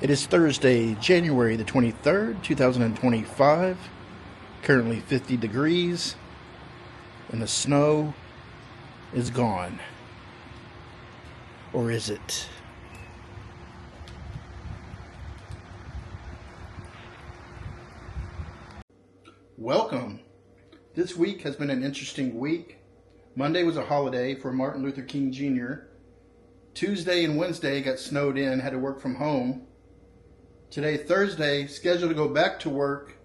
It is Thursday, January the 23rd, 2025. Currently 50 degrees, and the snow is gone. Or is it? Welcome. This week has been an interesting week. Monday was a holiday for Martin Luther King Jr. Tuesday and Wednesday got snowed in, had to work from home. Today, Thursday, scheduled to go back to work,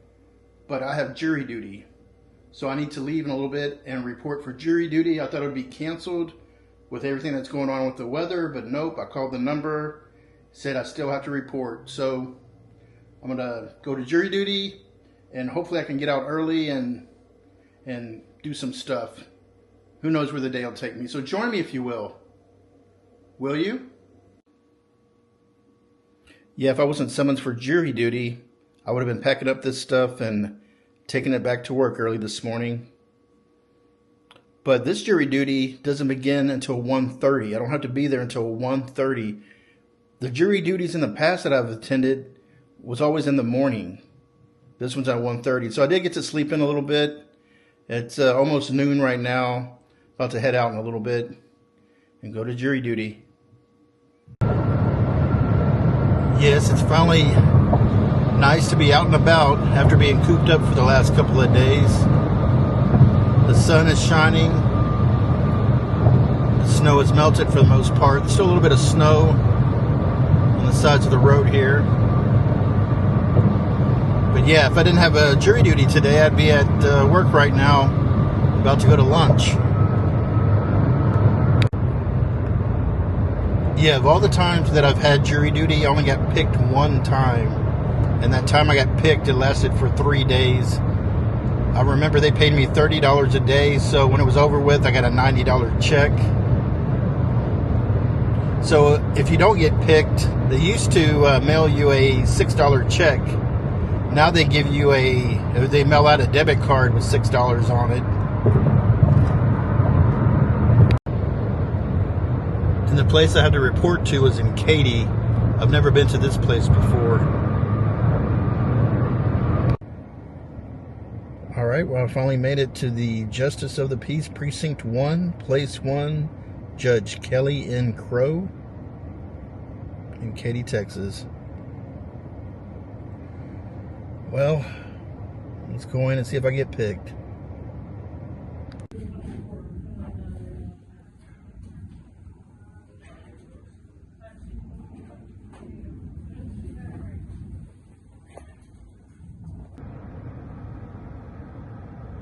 but I have jury duty. So I need to leave in a little bit and report for jury duty. I thought it would be canceled with everything that's going on with the weather, but nope, I called the number, said I still have to report. So I'm gonna go to jury duty and hopefully I can get out early and do some stuff. Who knows where the day will take me. So join me if you will. Will you? Yeah, if I wasn't summoned for jury duty, I would have been packing up this stuff and taking it back to work early this morning. But this jury duty doesn't begin until 1:30. I don't have to be there until 1:30. The jury duties in the past that I've attended was always in the morning. This one's at 1:30. So I did get to sleep in a little bit. It's almost noon right now. About to head out in a little bit and go to jury duty. Yes, it's finally nice to be out and about after being cooped up for the last couple of days. The sun is shining. The snow has melted for the most part. There's still a little bit of snow on the sides of the road here. But yeah, if I didn't have a jury duty today, I'd be at work right now, about to go to lunch. Yeah, of all the times that I've had jury duty, I only got picked one time. And that time I got picked, it lasted for 3 days. I remember they paid me $30 a day, so when it was over with, I got a $90 check. So if you don't get picked, they used to mail you a $6 check. Now they give you they mail out a debit card with $6 on it. And the place I had to report to was in Katy. I've never been to this place before. Alright, well I finally made it to the Justice of the Peace Precinct 1, Place 1, Judge Kelly N. Crow in Katy, Texas. Well, let's go in and see if I get picked.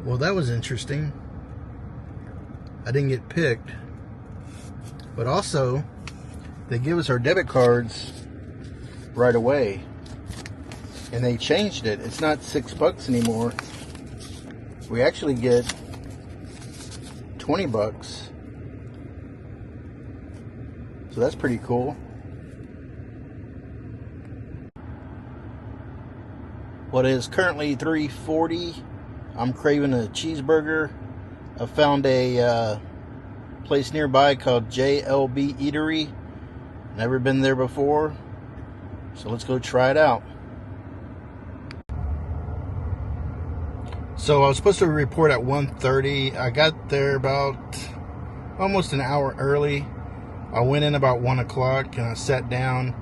Well, that was interesting. I didn't get picked. But also, they give us our debit cards right away. And they changed it. It's not $6 anymore. We actually get $20. So that's pretty cool. Well, it is currently 3:40. I'm craving a cheeseburger. I found a place nearby called JLB Eatery. Never been there before. So let's go try it out. So I was supposed to report at 1:30. I got there about almost an hour early. I went in about 1 o'clock and I sat down.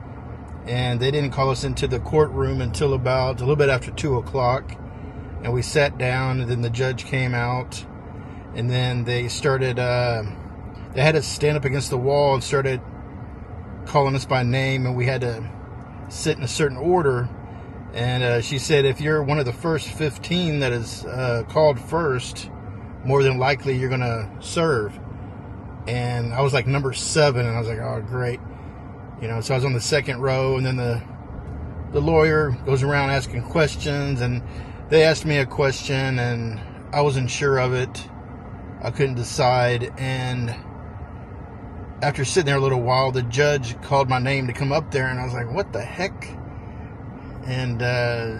And they didn't call us into the courtroom until about a little bit after 2 o'clock. And we sat down, and then the judge came out, and then they started, they had us stand up against the wall and started calling us by name, and we had to sit in a certain order. And she said, if you're one of the first 15 that is called first, more than likely you're going to serve. And I was like number 7, and I was like, oh, great. You know, so I was on the second row, and then the lawyer goes around asking questions, and they asked me a question and I wasn't sure of it. I couldn't decide. And after sitting there a little while, the judge called my name to come up there, and I was like, what the heck? And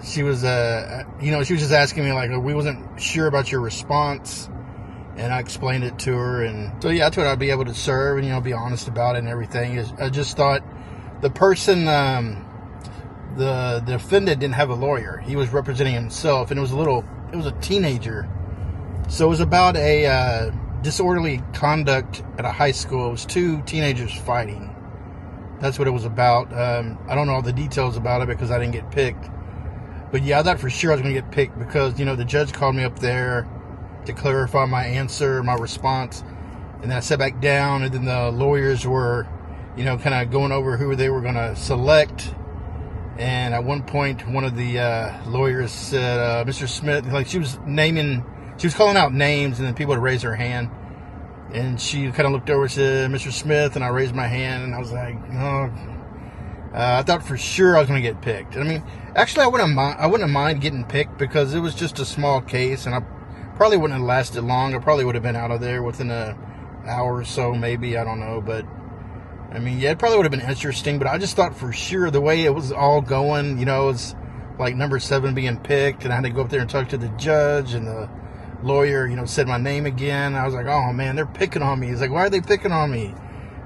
she was, she was just asking me, like, we wasn't sure about your response. And I explained it to her. And so, yeah, I told her I'd be able to serve and, be honest about it and everything. I just thought the person the defendant didn't have a lawyer. He was representing himself, and it was a teenager. So it was about a disorderly conduct at a high school. It was two teenagers fighting. That's what it was about. I don't know all the details about it because I didn't get picked. But yeah, I thought for sure I was going to get picked because, the judge called me up there to clarify my answer, my response. And then I sat back down, and then the lawyers were, kind of going over who they were going to select. And at one point, one of the lawyers said, Mr. Smith, like she was calling out names, and then people would raise their hand. And she kind of looked over and said, Mr. Smith, and I raised my hand, and I was like, oh. I thought for sure I was going to get picked. I mean, actually, I wouldn't mind getting picked because it was just a small case, and I probably wouldn't have lasted long. I probably would have been out of there within an hour or so, maybe. I don't know, but I mean, yeah, it probably would have been interesting. But I just thought for sure the way it was all going, it was like number 7 being picked, and I had to go up there and talk to the judge, and the lawyer, said my name again. I was like, oh man, they're picking on me. He's like, why are they picking on me?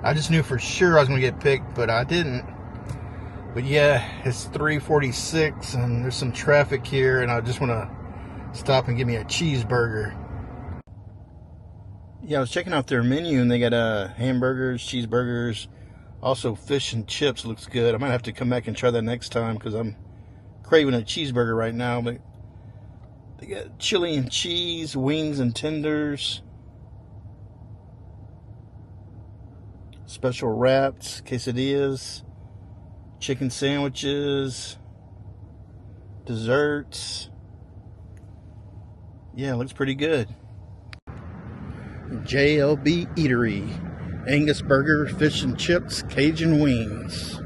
I just knew for sure I was going to get picked, but I didn't. But yeah, it's 3:46 and there's some traffic here, and I just want to stop and get me a cheeseburger. Yeah, I was checking out their menu, and they got hamburgers, cheeseburgers, also fish and chips. Looks good. I might have to come back and try that next time because I'm craving a cheeseburger right now. But they got chili and cheese, wings and tenders, special wraps, quesadillas, chicken sandwiches, desserts. Yeah, it looks pretty good. JLB Eatery, Angus burger, fish and chips, Cajun wings.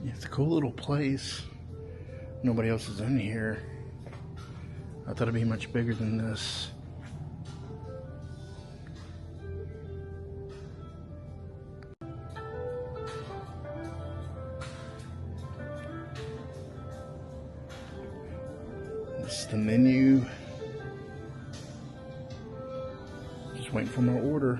Yeah, it's a cool little place. Nobody else is in here. I thought it'd be much bigger than this. This is the menu. Just waiting for my order.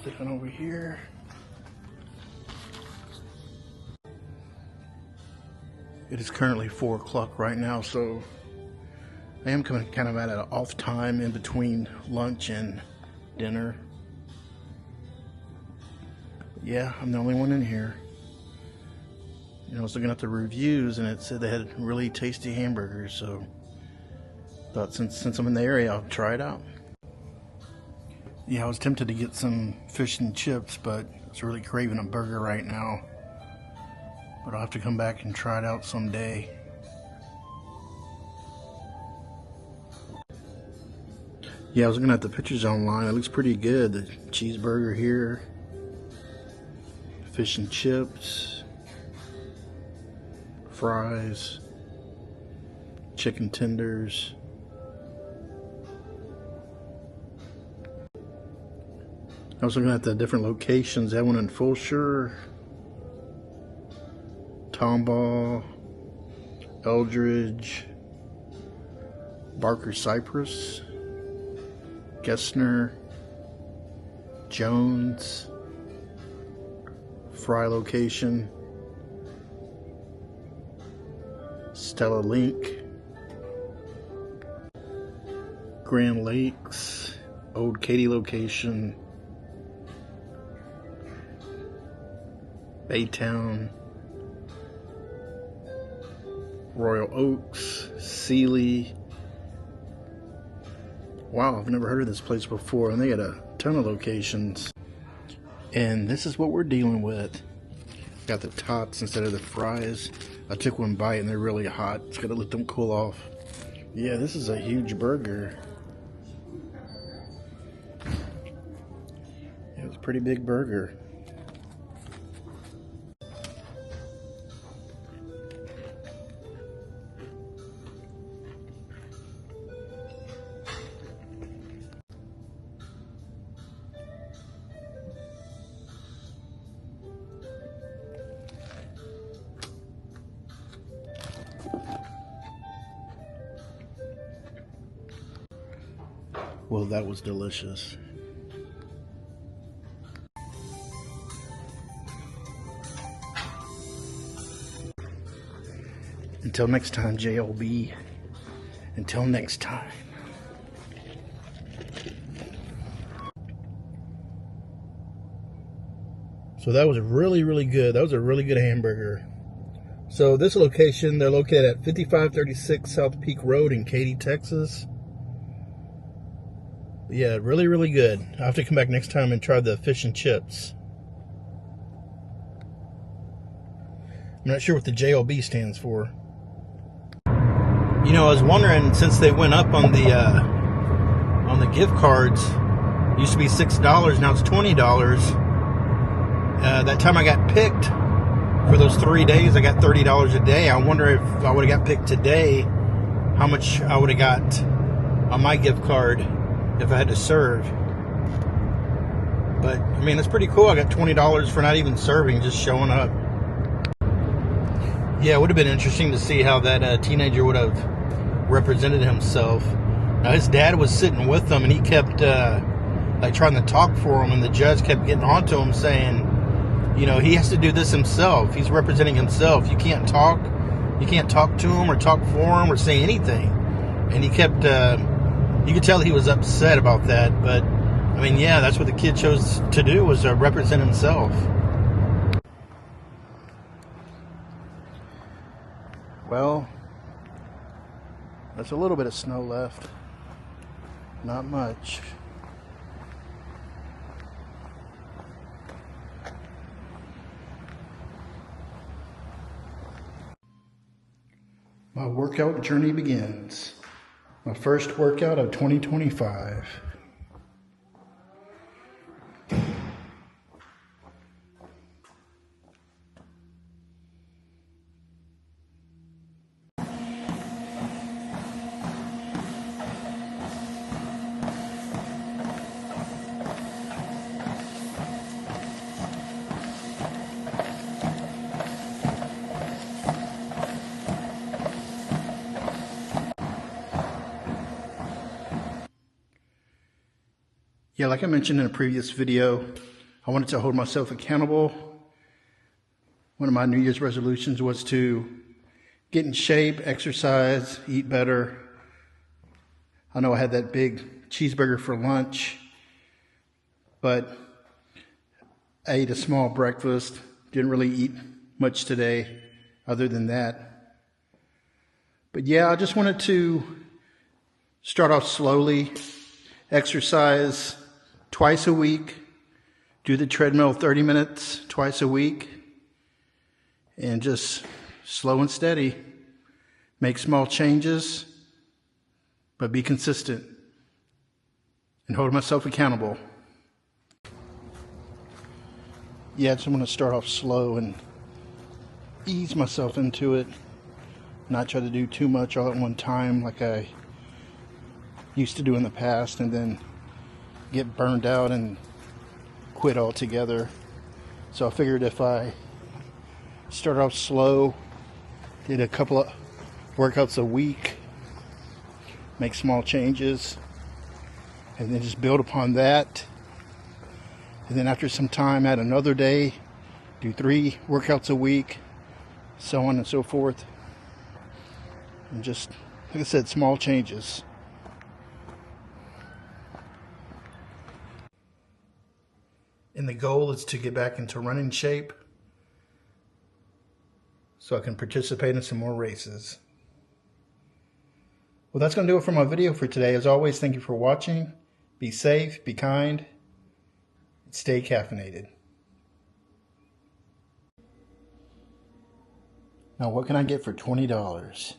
Sitting over here. It is currently 4 o'clock right now, so I am coming kind of at an off time in between lunch and dinner. Yeah, I'm the only one in here. I was looking at the reviews, and it said they had really tasty hamburgers, so thought since I'm in the area, I'll try it out. Yeah, I was tempted to get some fish and chips, but I was really craving a burger right now. But I'll have to come back and try it out someday. Yeah, I was looking at the pictures online. It looks pretty good. The cheeseburger here, fish and chips, fries, chicken tenders. I was looking at the different locations. That one in Fulshire, Tomball, Eldridge, Barker Cypress, Gessner, Jones, Fry location, Stella Link, Grand Lakes, Old Katy location, Baytown, Royal Oaks, Sealy. Wow, I've never heard of this place before, and they got a ton of locations. And this is what we're dealing with. Got the tots instead of the fries. I took one bite and they're really hot. It's gotta let them cool off. Yeah, this is a huge burger. It was a pretty big burger. Well, that was delicious. Until next time, JLB. Until next time. So that was really, really good. That was a really good hamburger. So this location, they're located at 5536 South Peak Road in Katy, Texas. Yeah, really, really good. I'll have to come back next time and try the fish and chips. I'm not sure what the JLB stands for. You know, I was wondering, since they went up on the gift cards, it used to be $6, now it's $20. That time I got picked for those 3 days, I got $30 a day. I wonder if I would have got picked today, how much I would have got on my gift card if I had to serve. But I mean, it's pretty cool. I got $20 for not even serving, just showing up. Yeah, it would have been interesting to see how that teenager would have represented himself. Now his dad was sitting with them, and he kept like trying to talk for him, and the judge kept getting onto him, saying, you know, he has to do this himself. He's representing himself. You can't talk to him or talk for him or say anything. And he kept, you could tell he was upset about that. But I mean, yeah, that's what the kid chose to do, was to represent himself. Well, there's a little bit of snow left. Not much. My workout journey begins. My first workout of 2025. Yeah, like I mentioned in a previous video, I wanted to hold myself accountable. One of my New Year's resolutions was to get in shape, exercise, eat better. I know I had that big cheeseburger for lunch, but I ate a small breakfast. Didn't really eat much today other than that. But yeah, I just wanted to start off slowly, exercise twice a week, do the treadmill 30 minutes twice a week, and just slow and steady. Make small changes, but be consistent and hold myself accountable. Yeah, I just want to start off slow and ease myself into it, not try to do too much all at one time like I used to do in the past, and then get burned out and quit altogether. So I figured if I start off slow, did a couple of workouts a week, make small changes, and then just build upon that. And then after some time, add another day, do 3 workouts a week, so on and so forth. And just, like I said, small changes. And the goal is to get back into running shape so I can participate in some more races. Well, that's going to do it for my video for today. As always, thank you for watching. Be safe, be kind, and stay caffeinated. Now, what can I get for $20?